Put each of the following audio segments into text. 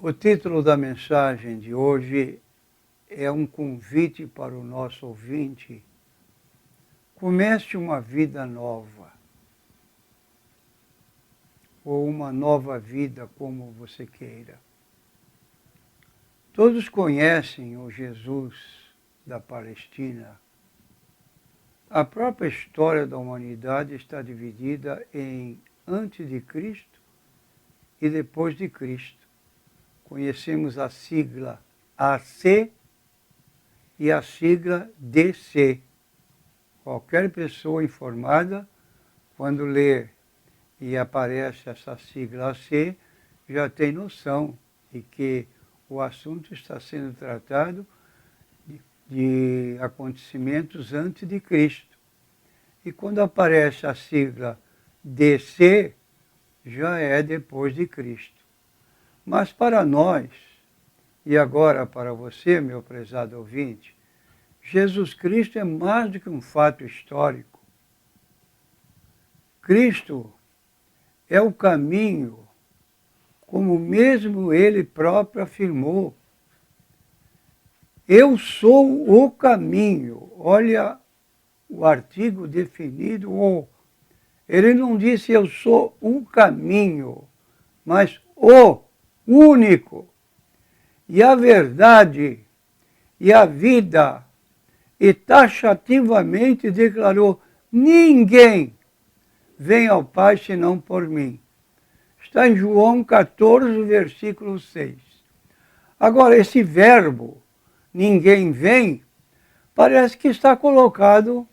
O título da mensagem de hoje é um convite para o nosso ouvinte. Comece uma vida nova, ou uma nova vida, como você queira. Todos conhecem o Jesus da Palestina. A própria história da humanidade está dividida em antes de Cristo e depois de Cristo. Conhecemos a sigla AC e a sigla DC. Qualquer pessoa informada, quando lê e aparece essa sigla AC, já tem noção de que o assunto está sendo tratado de acontecimentos antes de Cristo. E quando aparece a sigla DC, já é depois de Cristo. Mas para nós, e agora para você, meu prezado ouvinte, Jesus Cristo é mais do que um fato histórico. Cristo é o caminho, como mesmo ele próprio afirmou. Eu sou o caminho. Olha o artigo definido, o. Ele não disse eu sou um caminho, mas o único. E a verdade e a vida. E taxativamente declarou: ninguém vem ao Pai senão por mim. Está em João 14, versículo 6. Agora, esse verbo, ninguém vem, parece que está colocado,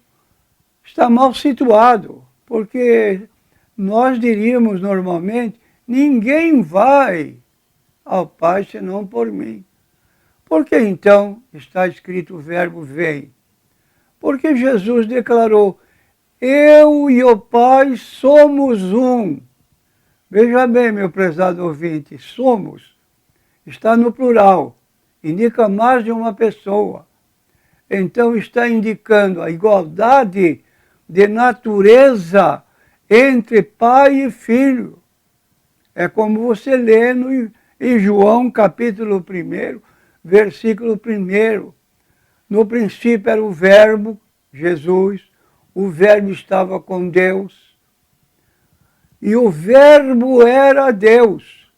está mal situado, porque nós diríamos normalmente: ninguém vai ao Pai senão por mim. Por que então está escrito o verbo vem? Porque Jesus declarou: eu e o Pai somos um. Veja bem, meu prezado ouvinte, somos, está no plural, indica mais de uma pessoa. Então está indicando a igualdade de natureza entre pai e filho. É como você lê em João capítulo 1, versículo 1. No princípio era o verbo, Jesus, o verbo estava com Deus, e o verbo era Deus.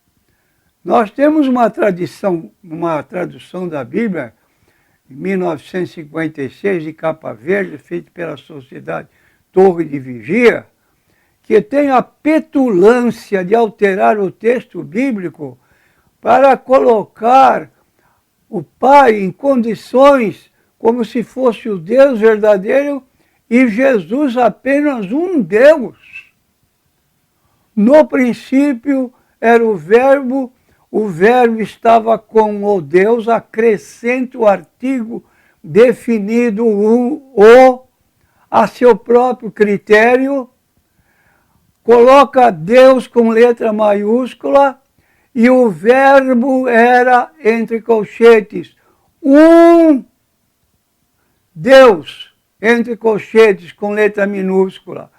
Nós temos uma tradução da Bíblia, em 1956, de capa verde, feita pela Sociedade Torre de Vigia, que tem a petulância de alterar o texto bíblico para colocar o Pai em condições como se fosse o Deus verdadeiro e Jesus apenas um Deus. No princípio era o verbo estava com o Deus, acrescenta o artigo definido a seu próprio critério, coloca Deus com letra maiúscula, e o verbo era, entre colchetes, um Deus, entre colchetes, com letra minúscula.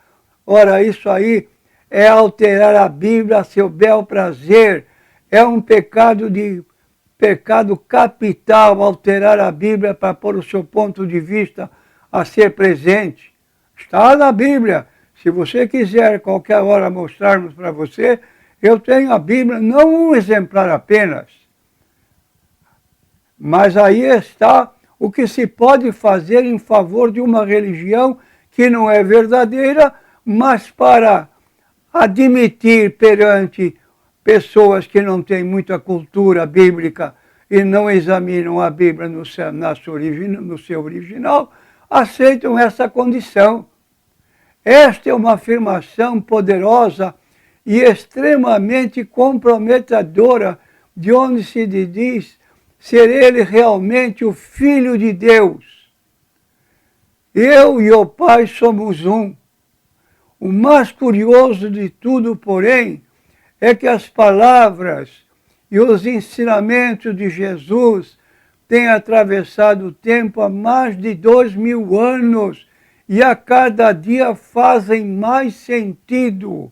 Ora, isso aí é alterar a Bíblia a seu bel prazer. É um pecado capital, alterar a Bíblia para pôr o seu ponto de vista a ser presente. Está na Bíblia. Se você quiser qualquer hora mostrarmos para você, eu tenho a Bíblia, não um exemplar apenas. Mas aí está o que se pode fazer em favor de uma religião que não é verdadeira, mas para admitir perante pessoas que não têm muita cultura bíblica e não examinam a Bíblia no seu original, aceitam essa condição. Esta é uma afirmação poderosa e extremamente comprometedora, de onde se diz ser ele realmente o Filho de Deus. Eu e o Pai somos um. O mais curioso de tudo, porém, é que as palavras e os ensinamentos de Jesus têm atravessado o tempo há mais de 2000 anos e a cada dia fazem mais sentido.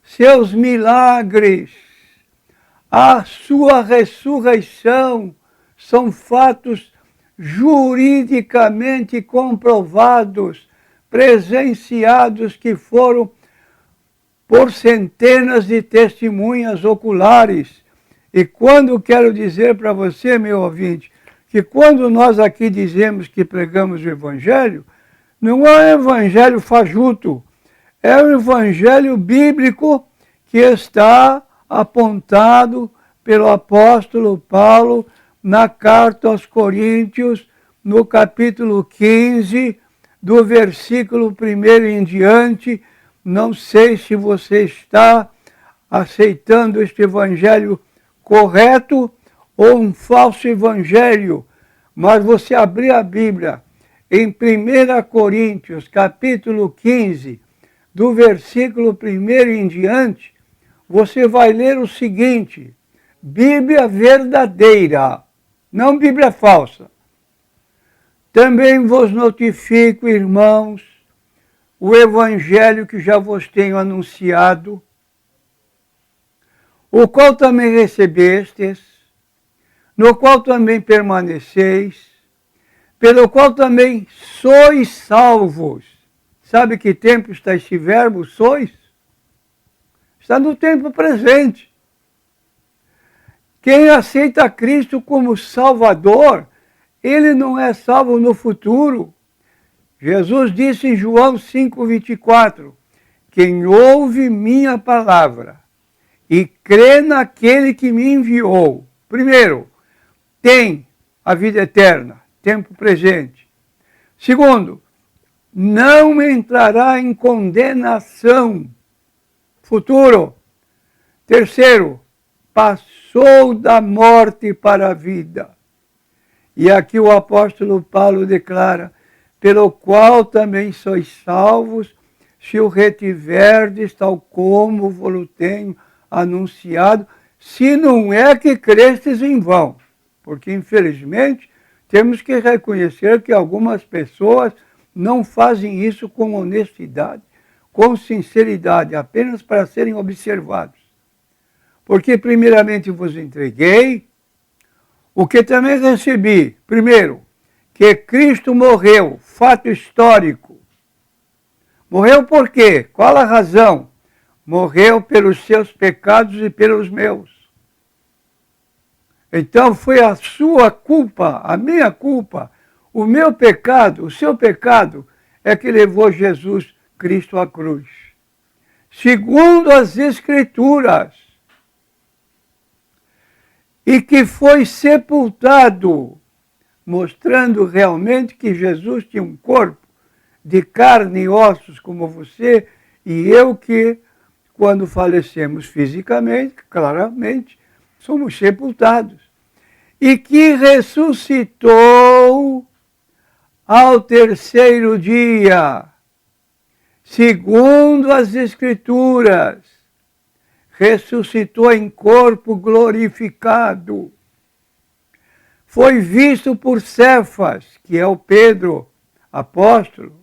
Seus milagres, a sua ressurreição são fatos juridicamente comprovados, presenciados, que foram por centenas de testemunhas oculares. E quando quero dizer para você, meu ouvinte, que quando nós aqui dizemos que pregamos o Evangelho, não é um evangelho fajuto, é um evangelho bíblico que está apontado pelo apóstolo Paulo na carta aos Coríntios, no capítulo 15, do versículo 1 em diante. Não sei se você está aceitando este evangelho correto ou um falso evangelho, mas você abrir a Bíblia em 1 Coríntios, capítulo 15, do versículo 1 em diante, você vai ler o seguinte: Bíblia verdadeira, não Bíblia falsa. Também vos notifico, irmãos, o evangelho que já vos tenho anunciado, o qual também recebestes, no qual também permaneceis, pelo qual também sois salvos. Sabe que tempo está esse verbo, sois? Está no tempo presente. Quem aceita Cristo como Salvador, ele não é salvo no futuro. Jesus disse em João 5,24, quem ouve minha palavra e crê naquele que me enviou, primeiro, tem a vida eterna, tempo presente. Segundo, não entrará em condenação, futuro. Terceiro, passou da morte para a vida. E aqui o apóstolo Paulo declara, pelo qual também sois salvos, se o retiverdes, tal como vos tenho anunciado, se não é que crestes em vão. Porque, infelizmente, temos que reconhecer que algumas pessoas não fazem isso com honestidade, com sinceridade, apenas para serem observados. Porque, primeiramente, vos entreguei o que também recebi. Primeiro, que Cristo morreu, fato histórico. Morreu por quê? Qual a razão? Morreu pelos seus pecados e pelos meus. Então foi a sua culpa, a minha culpa, o meu pecado, o seu pecado, é que levou Jesus Cristo à cruz. Segundo as Escrituras, e que foi sepultado, mostrando realmente que Jesus tinha um corpo de carne e ossos como você e eu, que quando falecemos fisicamente, claramente, somos sepultados. E que ressuscitou ao terceiro dia, segundo as Escrituras, ressuscitou em corpo glorificado. Foi visto por Cefas, que é o Pedro, apóstolo.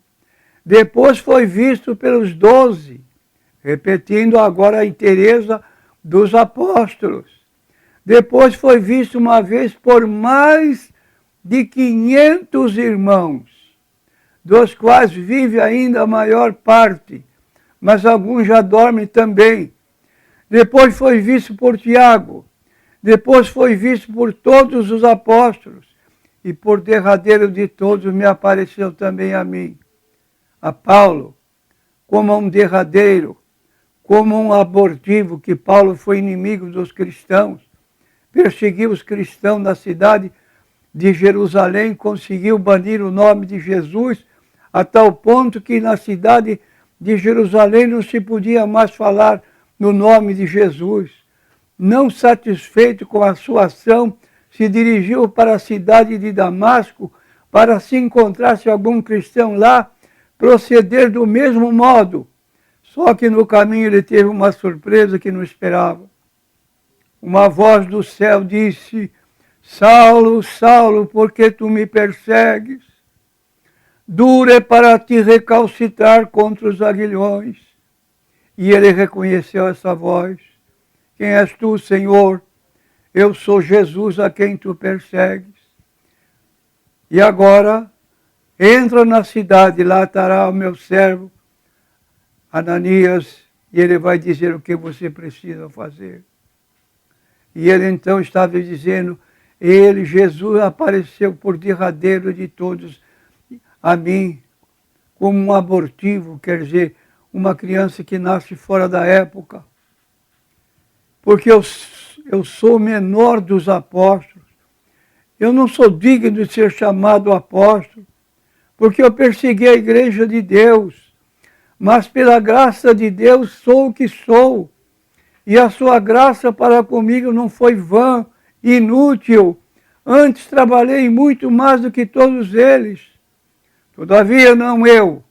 Depois foi visto pelos 12, repetindo agora a inteireza dos apóstolos. Depois foi visto uma vez por mais de 500 irmãos, dos quais vive ainda a maior parte, mas alguns já dormem também. Depois foi visto por Tiago, depois foi visto por todos os apóstolos, e por derradeiro de todos me apareceu também a mim, a Paulo, como um derradeiro, como um abortivo, que Paulo foi inimigo dos cristãos, perseguiu os cristãos na cidade de Jerusalém, conseguiu banir o nome de Jesus, a tal ponto que na cidade de Jerusalém não se podia mais falar no nome de Jesus. Não satisfeito com a sua ação, se dirigiu para a cidade de Damasco, para se encontrasse algum cristão lá, proceder do mesmo modo. Só que no caminho ele teve uma surpresa que não esperava. Uma voz do céu disse, Saulo, Saulo, por que tu me persegues? Duro é para ti recalcitrar contra os aguilhões. E ele reconheceu essa voz. Quem és tu, Senhor? eu sou Jesus a quem tu persegues. E agora, entra na cidade, lá estará o meu servo, Ananias, e ele vai dizer o que você precisa fazer. E ele então estava dizendo, ele, Jesus, apareceu por derradeiro de todos a mim, como um abortivo, quer dizer, uma criança que nasce fora da época. Porque eu sou o menor dos apóstolos. Eu não sou digno de ser chamado apóstolo, porque eu persegui a igreja de Deus. Mas pela graça de Deus sou o que sou. E a sua graça para comigo não foi vã, inútil. Antes trabalhei muito mais do que todos eles. Todavia não eu,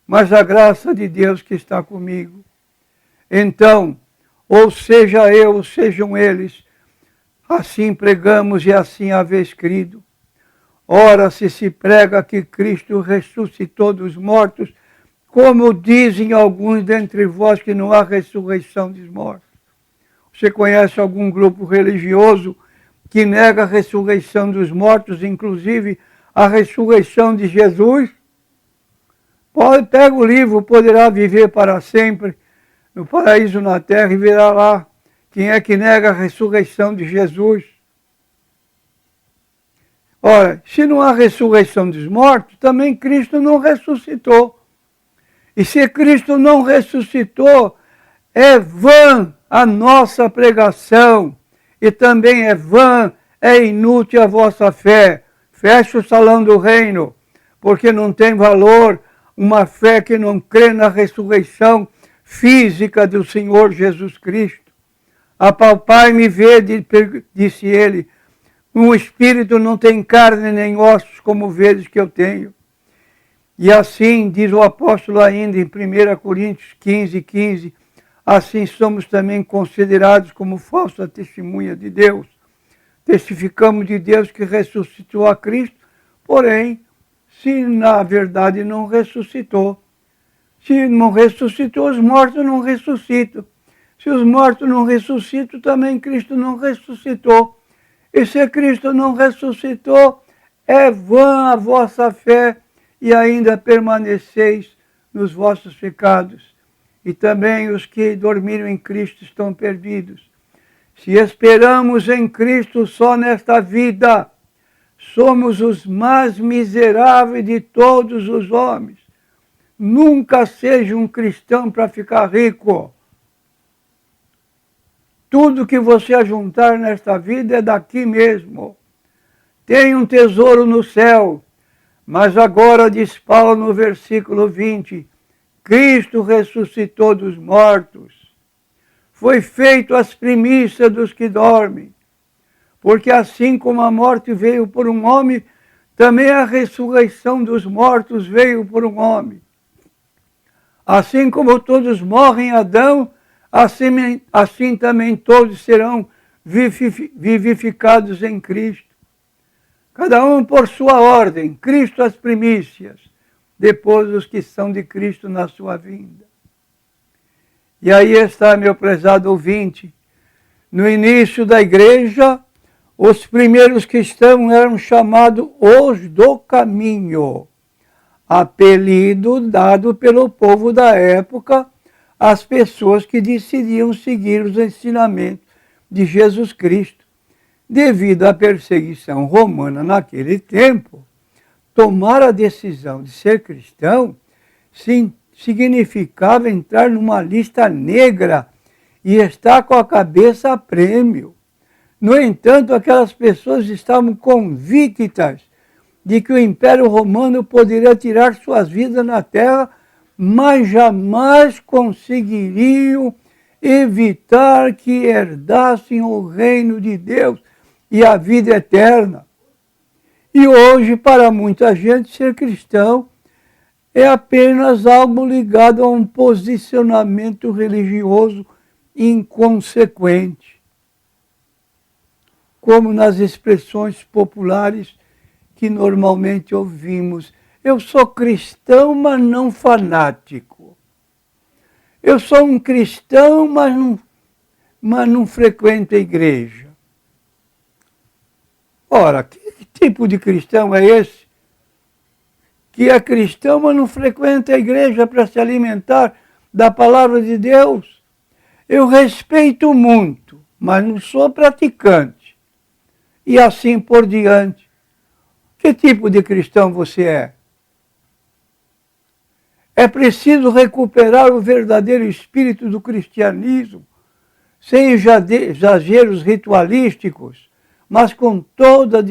mas a graça de Deus que está comigo. Então, ou seja eu, ou sejam eles, assim pregamos e assim haveis crido. Ora, se prega que Cristo ressuscitou dos mortos, como dizem alguns dentre vós que não há ressurreição dos mortos. Você conhece algum grupo religioso que nega a ressurreição dos mortos, inclusive a ressurreição de Jesus? Pega o livro, Poderá Viver para Sempre, no Paraíso na Terra, e verá lá quem é que nega a ressurreição de Jesus. Ora, se não há ressurreição dos mortos, também Cristo não ressuscitou. E se Cristo não ressuscitou, é vã a nossa pregação, e também é vã, é inútil a vossa fé. Feche o salão do reino, porque não tem valor uma fé que não crê na ressurreição física do Senhor Jesus Cristo. Apalpai-me e vede, disse ele, um espírito não tem carne nem ossos, como vedes que eu tenho. E assim, diz o apóstolo ainda em 1 Coríntios 15:15, assim somos também considerados como falsa testemunha de Deus. Testificamos de Deus que ressuscitou a Cristo, porém, se na verdade não ressuscitou. Se não ressuscitou, os mortos não ressuscitam. Se os mortos não ressuscitam, também Cristo não ressuscitou. E se Cristo não ressuscitou, é vã a vossa fé e ainda permaneceis nos vossos pecados. E também os que dormiram em Cristo estão perdidos. Se esperamos em Cristo só nesta vida, somos os mais miseráveis de todos os homens. Nunca seja um cristão para ficar rico. Tudo que você ajuntar nesta vida é daqui mesmo. Tem um tesouro no céu. Mas agora, diz Paulo no versículo 20, Cristo ressuscitou dos mortos. Foi feito as primícias dos que dormem. Porque assim como a morte veio por um homem, também a ressurreição dos mortos veio por um homem. Assim como todos morrem em Adão, assim também todos serão vivificados em Cristo. Cada um por sua ordem, Cristo as primícias, depois os que são de Cristo na sua vinda. E aí está, meu prezado ouvinte, no início da igreja, os primeiros cristãos eram chamados os do caminho, apelido dado pelo povo da época às pessoas que decidiam seguir os ensinamentos de Jesus Cristo. Devido à perseguição romana naquele tempo, tomar a decisão de ser cristão significava entrar numa lista negra e estar com a cabeça a prêmio. No entanto, aquelas pessoas estavam convictas de que o Império Romano poderia tirar suas vidas na terra, mas jamais conseguiriam evitar que herdassem o reino de Deus e a vida eterna. E hoje, para muita gente, ser cristão é apenas algo ligado a um posicionamento religioso inconsequente, como nas expressões populares que normalmente ouvimos. Eu sou cristão, mas não fanático. Eu sou um cristão, mas não frequento a igreja. Ora, que tipo de cristão é esse? Que é cristão, mas não frequenta a igreja para se alimentar da palavra de Deus. Eu respeito muito, mas não sou praticante. E assim por diante. Que tipo de cristão você é? É preciso recuperar o verdadeiro espírito do cristianismo, sem exageros ritualísticos, mas com toda a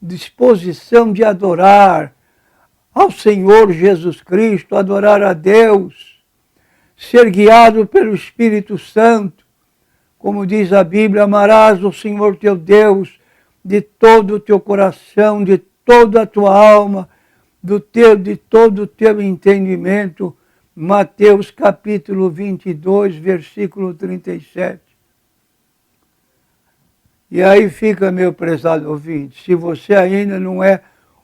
disposição de adorar ao Senhor Jesus Cristo, adorar a Deus, ser guiado pelo Espírito Santo. Como diz a Bíblia, amarás o Senhor teu Deus de todo o teu coração, de toda a tua alma, de todo o teu entendimento. Mateus capítulo 22, versículo 37. E aí fica, meu prezado ouvinte, se você ainda não é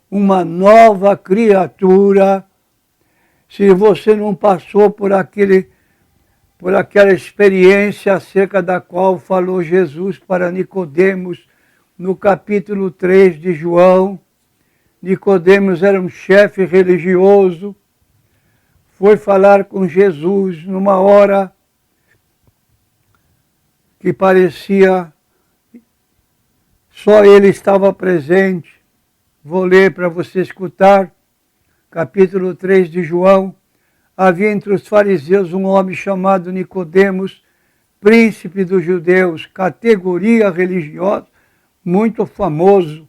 uma nova criatura, se você não passou por aquela experiência acerca da qual falou Jesus para Nicodemos no capítulo 3 de João. Nicodemos era um chefe religioso, foi falar com Jesus numa hora que parecia só ele estava presente. Vou ler para você escutar, capítulo 3 de João. Havia entre os fariseus um homem chamado Nicodemos, príncipe dos judeus, categoria religiosa, muito famoso.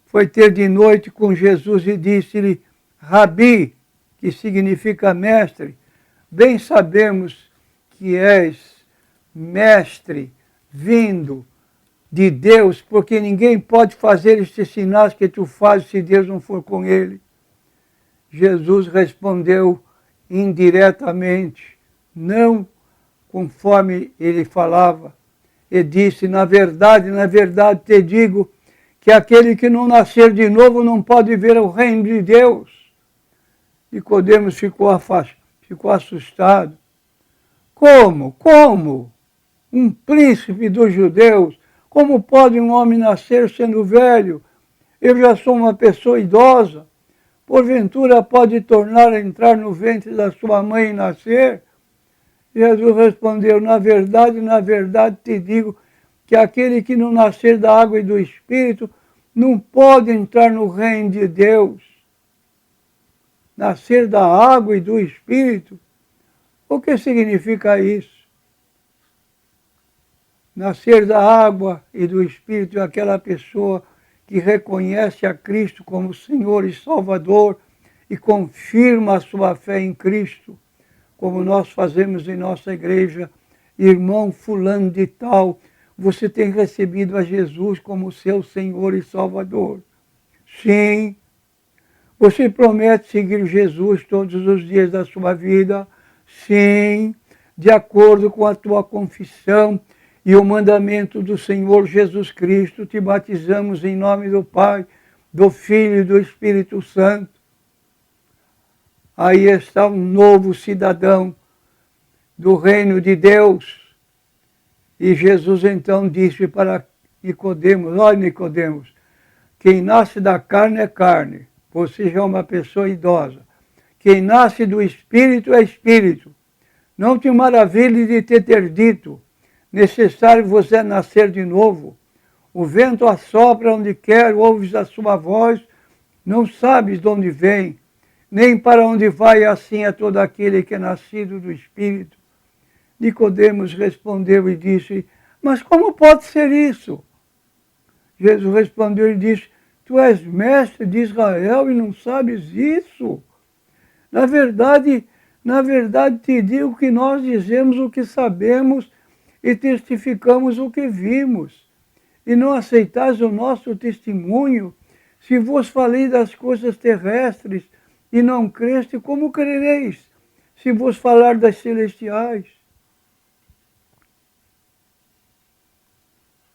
Foi ter de noite com Jesus e disse-lhe, Rabi, que significa mestre, bem sabemos que és mestre vindo de Deus, porque ninguém pode fazer estes sinais que tu fazes se Deus não for com ele. Jesus respondeu indiretamente, não conforme ele falava, e disse, na verdade te digo, que aquele que não nascer de novo não pode ver o reino de Deus. Nicodemos ficou assustado. Como? Como? Um príncipe dos judeus? Como pode um homem nascer sendo velho? Eu já sou uma pessoa idosa. Porventura pode tornar a entrar no ventre da sua mãe e nascer? Jesus respondeu, na verdade te digo que aquele que não nascer da água e do Espírito não pode entrar no reino de Deus. Nascer da água e do Espírito? O que significa isso? Nascer da água e do Espírito é aquela pessoa que reconhece a Cristo como Senhor e Salvador e confirma a sua fé em Cristo, como nós fazemos em nossa igreja. Irmão fulano de tal, você tem recebido a Jesus como seu Senhor e Salvador. Sim. Você promete seguir Jesus todos os dias da sua vida? Sim. De acordo com a tua confissão e o mandamento do Senhor Jesus Cristo, te batizamos em nome do Pai, do Filho e do Espírito Santo. Aí está um novo cidadão do reino de Deus. E Jesus então disse para Nicodemos, olha Nicodemos, quem nasce da carne é carne, você já é uma pessoa idosa. Quem nasce do Espírito é Espírito. Não te maravilhe de ter dito, necessário vos é nascer de novo. O vento assopra onde quer, ouves a sua voz, não sabes de onde vem, nem para onde vai, assim é todo aquele que é nascido do Espírito. Nicodemos respondeu e disse, mas como pode ser isso? Jesus respondeu e disse, tu és mestre de Israel e não sabes isso? Na verdade te digo que nós dizemos o que sabemos e testificamos o que vimos. E não aceitais o nosso testemunho? Se vos falei das coisas terrestres e não creste, como crereis se vos falar das celestiais?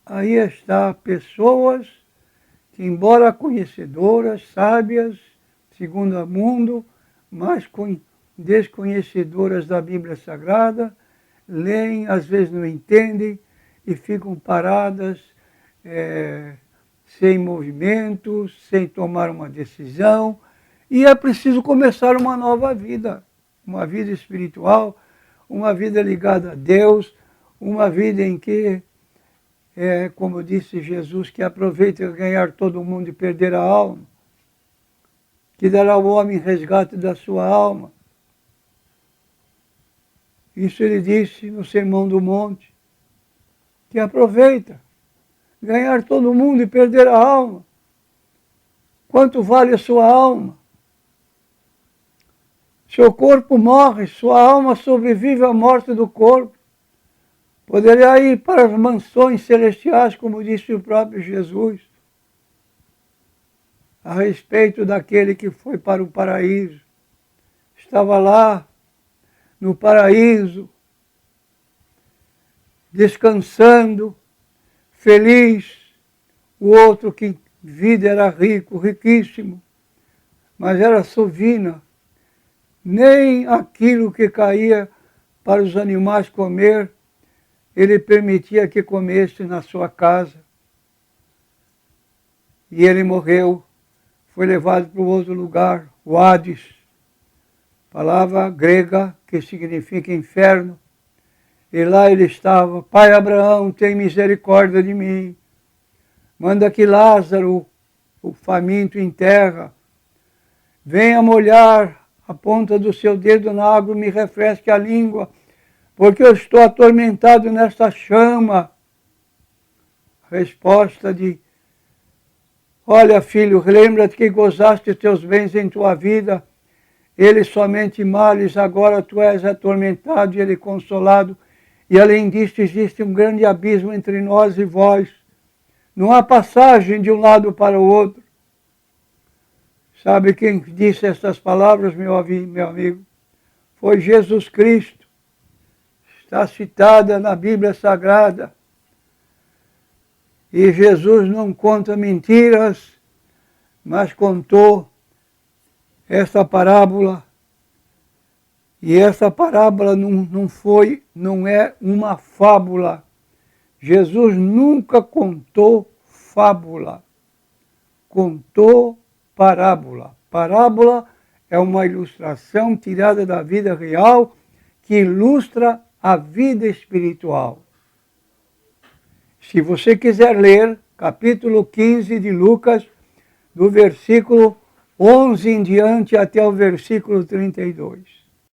Aí está pessoas que, embora conhecedoras, sábias, segundo o mundo, mas desconhecedoras da Bíblia Sagrada, leem, às vezes não entendem e ficam paradas sem movimento, sem tomar uma decisão, e é preciso começar uma nova vida espiritual, uma vida ligada a Deus, uma vida em que, como disse Jesus, que aproveita ganhar todo mundo e perder a alma, que dará ao homem resgate da sua alma. Isso ele disse no Sermão do Monte, que aproveita ganhar todo mundo e perder a alma. Quanto vale a sua alma? Seu corpo morre, sua alma sobrevive à morte do corpo. Poderia ir para as mansões celestiais, como disse o próprio Jesus, a respeito daquele que foi para o paraíso. Estava lá, no paraíso, descansando, feliz. O outro que vida era rico, riquíssimo, mas era sovina. Nem aquilo que caía para os animais comer, ele permitia que comesse na sua casa. E ele morreu, foi levado para o outro lugar, o Hades, palavra grega que significa inferno. E lá ele estava: Pai Abraão, tem misericórdia de mim. Manda que Lázaro, o faminto em terra, venha molhar a ponta do seu dedo na água e me refresque a língua, porque eu estou atormentado nesta chama. Resposta de: olha, filho, lembra-te que gozaste teus bens em tua vida, eles somente males, agora tu és atormentado e ele consolado, e além disto existe um grande abismo entre nós e vós. Não há passagem de um lado para o outro. Sabe quem disse estas palavras, meu amigo? Foi Jesus Cristo. Está citada na Bíblia Sagrada. E Jesus não conta mentiras, mas contou essa parábola. E essa parábola não é uma fábula. Jesus nunca contou fábula. Contou parábola. Parábola é uma ilustração tirada da vida real que ilustra a vida espiritual. Se você quiser ler, capítulo 15 de Lucas, do versículo 11 em diante até o versículo 32.